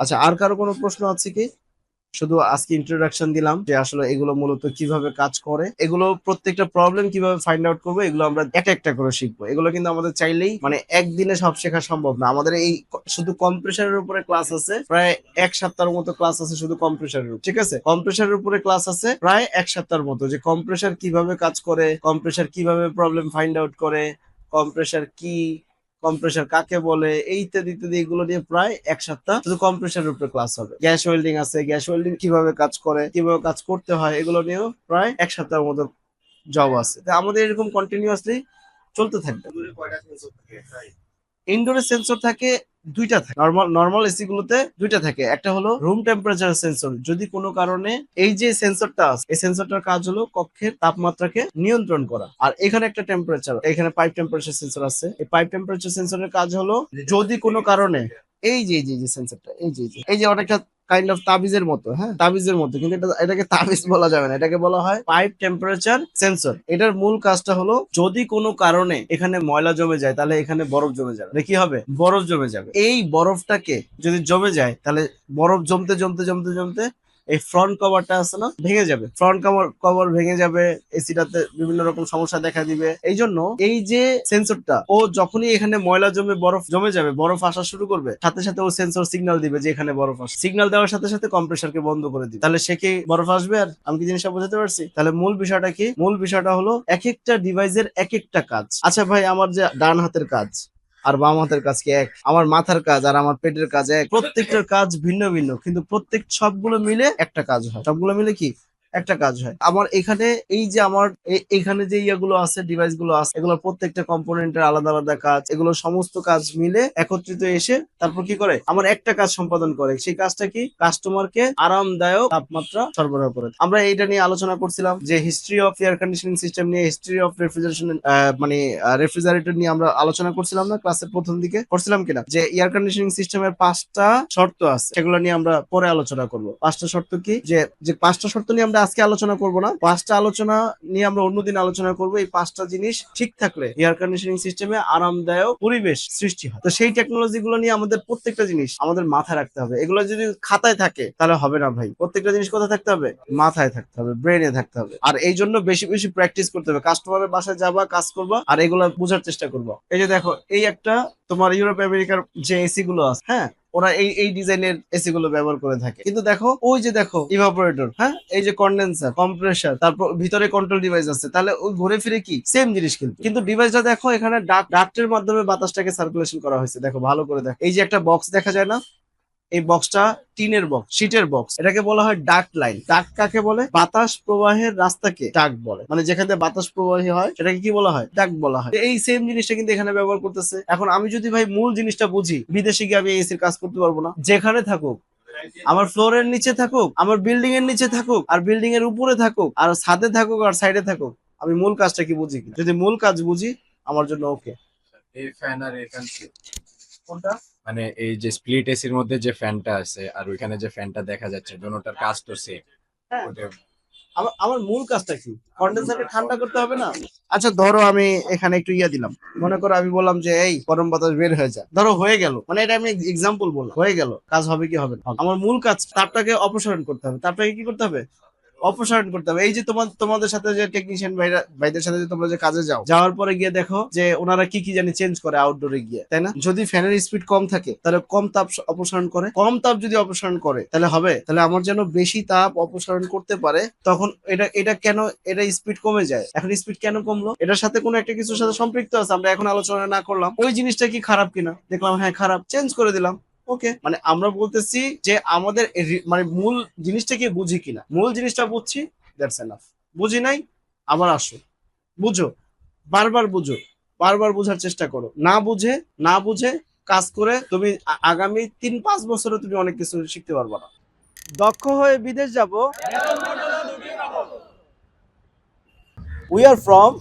আচ্ছা, আর কারো কোনো প্রশ্ন আছে কি? শুধু আজকে ইন্ট্রোডাকশন দিলাম যে আসলে এগুলো মূলত কিভাবে কাজ করে, এগুলো প্রত্যেকটা প্রবলেম কিভাবে ফাইন্ড আউট করবো, এগুলো আমরা একটা একটা করে শিখবো। এগুলো কিন্তু আমাদের চাইলেই মানে একদিনে সব শেখা সম্ভব না। আমাদের এই শুধু কম্প্রেসারের উপরে ক্লাস আছে প্রায় এক সপ্তাহের মতো, ক্লাস আছে শুধু কম্প্রেসারের উপর, ঠিক আছে? কম্প্রেসারের উপরে ক্লাস আছে প্রায় এক সপ্তাহের মতো, যে কম্প্রেসার কিভাবে কাজ করে, কম্প্রেসার কিভাবে প্রবলেম ফাইন্ড আউট করে, কম্প্রেসার কি, কম্প্রেসার কাকে বলে, এই ইত্যাদি ইত্যাদি, এগুলো নিয়ে প্রায় এক সপ্তাহ শুধু কম্প্রেসারের উপরে ক্লাস হবে। গ্যাস ওয়েল্ডিং আছে, গ্যাস ওয়েল্ডিং কিভাবে কাজ করে, কিভাবে কাজ করতে হয়, এগুলো নিয়েও প্রায় এক সপ্তাহের মতো জব আছে। তা আমাদের এরকম কন্টিনিউয়াসলি চলতে থাকবে। ইনডোরে সেন্সর থাকে দুইটা, থাকে নরমাল নরমাল এসি গুলোতে দুইটা থাকে। একটা হলো রুম টেম্পারেচার সেন্সর, যদি কোনো কারণে এই যে সেন্সরটা আছে, এই সেন্সরটার কাজ হলো কক্ষের তাপমাত্রাকে নিয়ন্ত্রণ করা। আর এখানে একটা টেম্পারেচার, এখানে পাইপ টেম্পারেচার সেন্সর আছে। এই পাইপ টেম্পারেচার সেন্সরের কাজ হলো যদি কোনো কারণে এই যে সেন্সরটা, এই যে অনেকটা কাইন্ড অফ তাবিজের মতো, হ্যাঁ তাবিজের মতো, কিন্তু এটাকে তাবিজ বলা যাবে না, এটাকে বলা হয় পাইপ টেম্পারেচার সেন্সর। এটার মূল কাজটা হলো যদি কোনো কারণে এখানে ময়লা জমে যায়, তাহলে এখানে বরফ জমে যাবে। কি হবে? বরফ জমে যাবে। এই বরফটাকে যদি জমে যায়, তাহলে বরফ জমতে জমতে জমতে জমতে এই ফ্রন্ট কভারটা আছে না, ভেঙে যাবে। ফ্রন্ট কভার কভার ভেঙে যাবে, এসিটাতে বিভিন্ন রকম সমস্যা দেখা দিবে। এই জন্য এই যে সেন্সরটা, ও যখনই এখানে ময়লা জমে বরফ জমে যাবে, বরফ আসা শুরু করবে, সাথে সাথে ও সেন্সর সিগন্যাল দিবে যে এখানে বরফ আসে। সিগন্যাল দেওয়ার সাথে সাথে কম্প্রেসারকে বন্ধ করে দিবে। তাহলে সে কি বরফ আসবে? আর আমি কি জিনিসটা বোঝাতে পারছি? তাহলে মূল বিষয়টা কি? মূল বিষয়টা হলো এক একটা ডিভাইসের এক একটা কাজ। আচ্ছা ভাই, আমার যে ডান হাতের কাজ আর বাম হাতের কাজ কি এক? আমার মাথার কাজ আর আমার পেটের কাজ এক? প্রত্যেকটার কাজ ভিন্ন ভিন্ন, কিন্তু প্রত্যেক সবগুলো মিলে একটা কাজ হয়। সবগুলো মিলে কি একটা কাজ হয়। আমার এখানে এই যে আমার এখানে যে ইয়াগুলো আছে, ডিভাইস গুলো আছে, এগুলোর প্রত্যেকটা কম্পোনেন্টের আলাদা আলাদা কাজ। এগুলো সমস্ত কাজ মিলে একত্রিত এসে তারপর কি করে? আমার একটা কাজ সম্পাদন করে। সেই কাজটা কি? কাস্টমারকে আরামদায়ক তাপমাত্রা সরবরাহ করে। আমরা এইটা নিয়ে আলোচনা করছিলাম যে history of air conditioning system নিয়ে, হিস্ট্রি অফ রেফ্রিজারেশন, মানে রেফ্রিজারেটর নিয়ে আমরা আলোচনা করছিলাম না ক্লাসের প্রথম দিকে? করছিলাম কিনা? যে এয়ার কন্ডিশনিং সিস্টেমের 5টা শর্ত আছে, সেগুলো নিয়ে আমরা পরে আলোচনা করব। 5টা শর্ত কি? যে যে 5টা শর্ত নিয়ে আমরা আজকে আলোচনা করব না, 5টা আলোচনা নিয়ে আমরা অন্যদিন আলোচনা করব। এই 5টা জিনিস ঠিক থাকলে এয়ার কন্ডিশনিং সিস্টেমে আরামদায়ক পরিবেশ সৃষ্টি হয়। তো সেই টেকনোলজি গুলো নিয়ে আমাদের প্রত্যেকটা জিনিস আমাদের মাথায় রাখতে হবে। এগুলো যদি খাতায় থাকে তাহলে হবে না ভাই। প্রত্যেকটা জিনিস কোথায় থাকতে হবে? মাথায় থাকতে হবে, ব্রেনে থাকতে হবে। আর এই জন্য বেশি বেশি প্র্যাকটিস করতে হবে। কাস্টমারের বাসায় যাবা, কাজ করবা, আর এগুলো বোঝার চেষ্টা করবা। এই যে দেখো, এই একটা তোমার ইউরোপ আমেরিকার যে এসি গুলো আছে, হ্যাঁ, ওরা এই এই ডিজাইনের এসি গুলো ব্যবহার করে থাকে। কিন্তু দেখো, ওই যে দেখো ইভাপোরেটর, হ্যাঁ, এই যে কন্ডেন্সার, কম্প্রেসার, তারপর ভিতরে কন্ট্রোল ডিভাইস আছে, তাহলে ওই ঘুরে ফিরে কি সেম জিনিস। কিন্তু কিন্তু ডিভাইসটা দেখো, এখানে ডাক্টের মাধ্যমে বাতাসটাকে সার্কুলেশন করা হয়েছে। দেখো ভালো করে দেখো, এই যে একটা বক্স দেখা যায় না, এই বক্সটা টিনের বক্স, শীটের বক্স, এটাকে বলা হয় ডাক্ট লাইন। ডাক্ট কাকে বলে? বাতাস প্রবাহের রাস্তাকে ডাক্ট বলে। মানে যেখান থেকে বাতাস প্রবাহী হয় সেটাকে কি বলা হয়? ডাক্ট বলা হয়। এই সেম জিনিসটা কিন্তু এখানে ব্যবহার করতেছে। এখন আমি যদি ভাই মূল জিনিসটা বুঝি, বিদেশে গিয়ে আমি এসির কাজ করতে পারবো না। যেখানে থাকুক, আমার ফ্লোরের নিচে থাকুক, আমার বিল্ডিং এর নিচে থাকুক, আর বিল্ডিং এর উপরে থাকুক, আর ছাদে থাকুক, আর সাইডে থাকুক, আমি মূল কাজটা কি বুঝি কিনা? যদি মূল কাজ বুঝি, আমার জন্য ওকে। এই ফ্যান আর এই ফ্যান কোনটা? মানে এই যে স্প্লিট এসির মধ্যে যে ফ্যানটা আছে আর ওইখানে যে ফ্যানটা দেখা যাচ্ছে, দুটোটার কাজ তো সেম। হ্যাঁ, ওটা আমার আমার মূল কাজটা কি? কন্ডেন্সারকে ঠান্ডা করতে হবে না? আচ্ছা ধরো আমি এখানে একটু ইয়া দিলাম, মনে করো আমি বললাম যে এই গরম বাতাস বের হয়ে যায়, ধরো হয়ে গেল, মানে এটা আমি এক্সাম্পল বললাম, হয়ে গেল, কাজ হবে কি হবে না? আমার মূল কাজ তাপটাকে অপসারণ করতে হবে। তাপটাকে কি করতে হবে? অপসারণ করতে হবে। এই যে তোমাদের সাথে যে টেকনিশিয়ান ভাইদের সাথে যে তোমরা যে কাজে যাও, যাওয়ার পরে গিয়ে দেখো যে ওনারা কি কি জানি চেঞ্জ করে আউটডোরে গিয়ে, তাই না? যদি ফ্যানের স্পিড কম থাকে তাহলে কম তাপ অপসারণ করে। কম তাপ যদি অপসারণ করে তাহলে হবে, তাহলে আমার যেন বেশি তাপ অপসারণ করতে পারে, তখন এটা এটা কেন এটা স্পিড কমে যায়? এখন স্পিড কেন কমলো? এটার সাথে কোনো একটা কিছুর সাথে সম্পৃক্ত আছে, আমরা এখন আলোচনা না করলাম। ওই জিনিসটা কি খারাপ কিনা দেখলাম, হ্যাঁ খারাপ, চেঞ্জ করে দিলাম। ওকে, মানে আমরা বলতেছি যে আমাদের মানে মূল জিনিসটা কি বুঝি কিনা। মূল জিনিসটা বুঝছি, দ্যাটস এনাফ। বুঝি নাই, আবার আসো, বুঝো, বারবার বুঝো, বারবার বোঝার চেষ্টা করো। না বুঝে কাজ করে তুমি আগামী 3-5 বছরে তুমি অনেক কিছু শিখতে পারবে না। দক্ষ হয়ে বিদেশ যাব। We are from